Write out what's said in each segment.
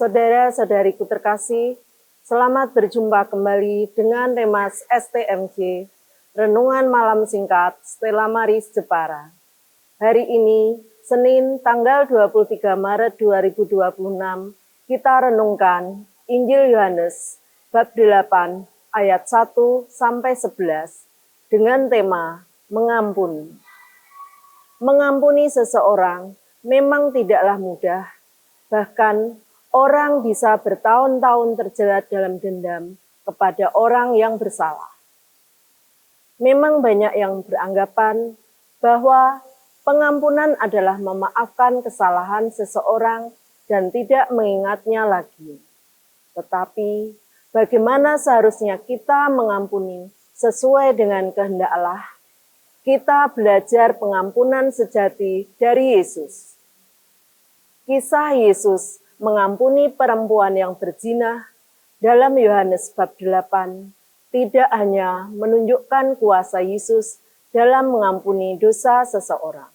Saudara-saudariku terkasih, selamat berjumpa kembali dengan Remas STMJ, Renungan Malam Singkat Stella Maris Jepara. Hari ini, Senin tanggal 23 Maret 2026, kita renungkan Injil Yohanes, bab 8, ayat 1 sampai 11, dengan tema mengampuni. Mengampuni seseorang memang tidaklah mudah, bahkan orang bisa bertahun-tahun terjerat dalam dendam kepada orang yang bersalah. Memang banyak yang beranggapan bahwa pengampunan adalah memaafkan kesalahan seseorang dan tidak mengingatnya lagi. Tetapi, bagaimana seharusnya kita mengampuni sesuai dengan kehendak Allah? Kita belajar pengampunan sejati dari Yesus. Kisah Yesus mengampuni perempuan yang berzina dalam Yohanes bab 8 tidak hanya menunjukkan kuasa Yesus dalam mengampuni dosa seseorang,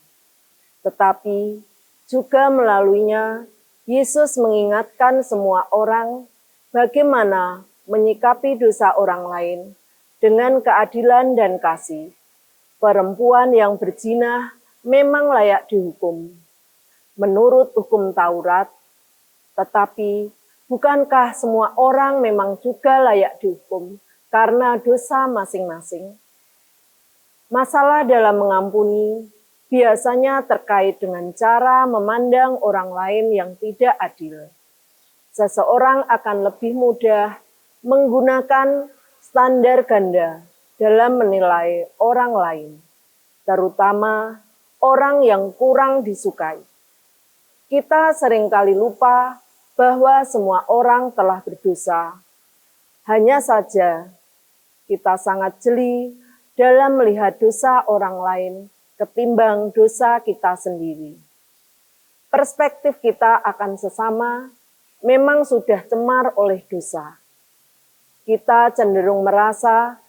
tetapi juga melaluinya Yesus mengingatkan semua orang bagaimana menyikapi dosa orang lain dengan keadilan dan kasih. Perempuan yang berzina memang layak dihukum menurut hukum Taurat, tetapi bukankah semua orang memang juga layak dihukum karena dosa masing-masing? Masalah dalam mengampuni biasanya terkait dengan cara memandang orang lain yang tidak adil. Seseorang akan lebih mudah menggunakan standar ganda dalam menilai orang lain, terutama orang yang kurang disukai. Kita seringkali lupa bahwa semua orang telah berdosa. Hanya saja kita sangat jeli dalam melihat dosa orang lain ketimbang dosa kita sendiri. Perspektif kita akan sesama memang sudah cemar oleh dosa. Kita cenderung merasa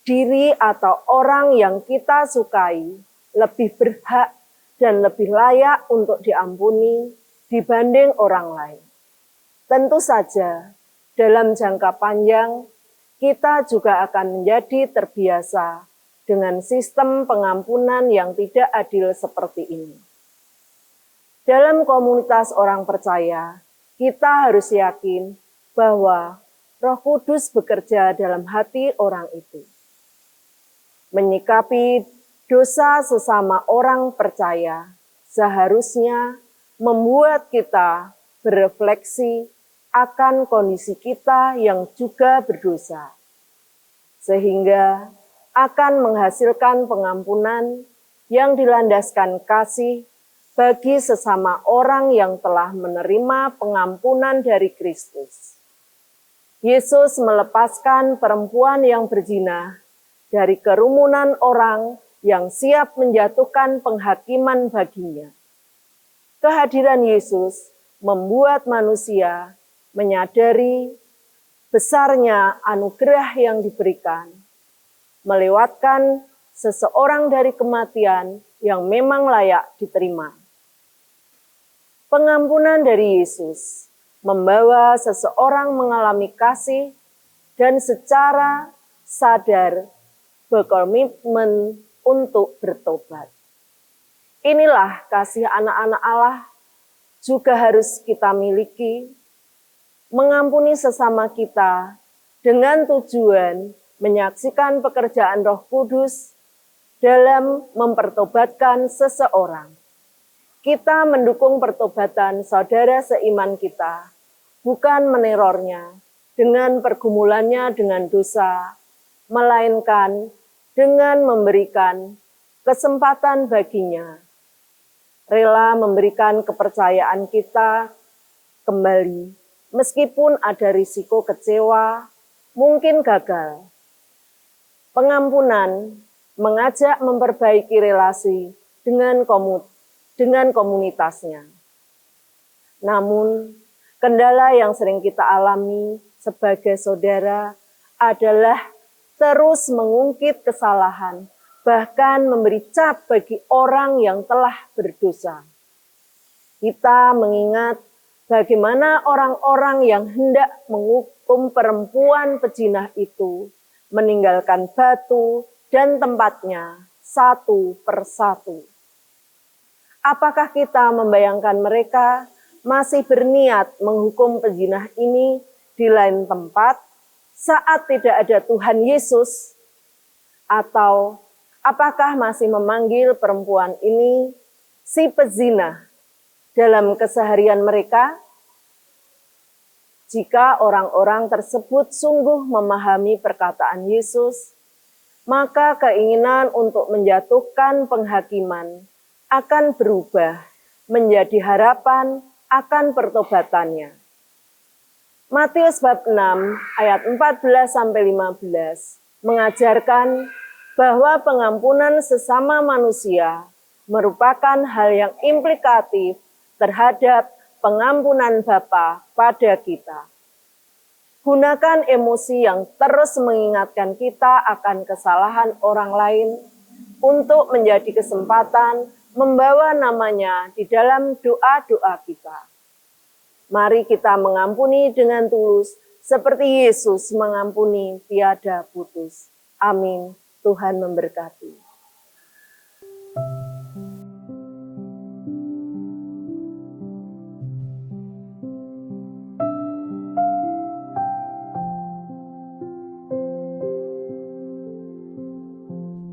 diri atau orang yang kita sukai lebih berhak dan lebih layak untuk diampuni dibanding orang lain. Tentu saja, dalam jangka panjang, kita juga akan menjadi terbiasa dengan sistem pengampunan yang tidak adil seperti ini. Dalam komunitas orang percaya, kita harus yakin bahwa Roh Kudus bekerja dalam hati orang itu. Menyikapi dosa sesama orang percaya seharusnya membuat kita berefleksi akan kondisi kita yang juga berdosa, sehingga akan menghasilkan pengampunan yang dilandaskan kasih bagi sesama orang yang telah menerima pengampunan dari Kristus. Yesus melepaskan perempuan yang berzina dari kerumunan orang yang siap menjatuhkan penghakiman baginya. Kehadiran Yesus membuat manusia menyadari besarnya anugerah yang diberikan, melewatkan seseorang dari kematian yang memang layak diterima. Pengampunan dari Yesus membawa seseorang mengalami kasih dan secara sadar berkomitmen untuk bertobat. Inilah kasih anak-anak Allah juga harus kita miliki, mengampuni sesama kita dengan tujuan menyaksikan pekerjaan Roh Kudus dalam mempertobatkan seseorang. Kita mendukung pertobatan saudara seiman kita, bukan menerornya dengan pergumulannya dengan dosa, melainkan dengan memberikan kesempatan baginya, rela memberikan kepercayaan kita kembali, meskipun ada risiko kecewa, mungkin gagal. Pengampunan mengajak memperbaiki relasi dengan komunitasnya. Namun, kendala yang sering kita alami sebagai saudara adalah terus mengungkit kesalahan, bahkan memberi cap bagi orang yang telah berdosa. Kita mengingat bagaimana orang-orang yang hendak menghukum perempuan pejinah itu meninggalkan batu dan tempatnya satu persatu. Apakah kita membayangkan mereka masih berniat menghukum pejinah ini di lain tempat saat tidak ada Tuhan Yesus? Atau apakah masih memanggil perempuan ini si pezina dalam keseharian mereka? Jika orang-orang tersebut sungguh memahami perkataan Yesus, maka keinginan untuk menjatuhkan penghakiman akan berubah menjadi harapan akan pertobatannya. Matius bab 6 ayat 14-15 mengajarkan bahwa pengampunan sesama manusia merupakan hal yang implikatif terhadap pengampunan Bapa pada kita. Gunakan emosi yang terus mengingatkan kita akan kesalahan orang lain untuk menjadi kesempatan membawa namanya di dalam doa-doa kita. Mari kita mengampuni dengan tulus, seperti Yesus mengampuni tiada putus. Amin. Tuhan memberkati.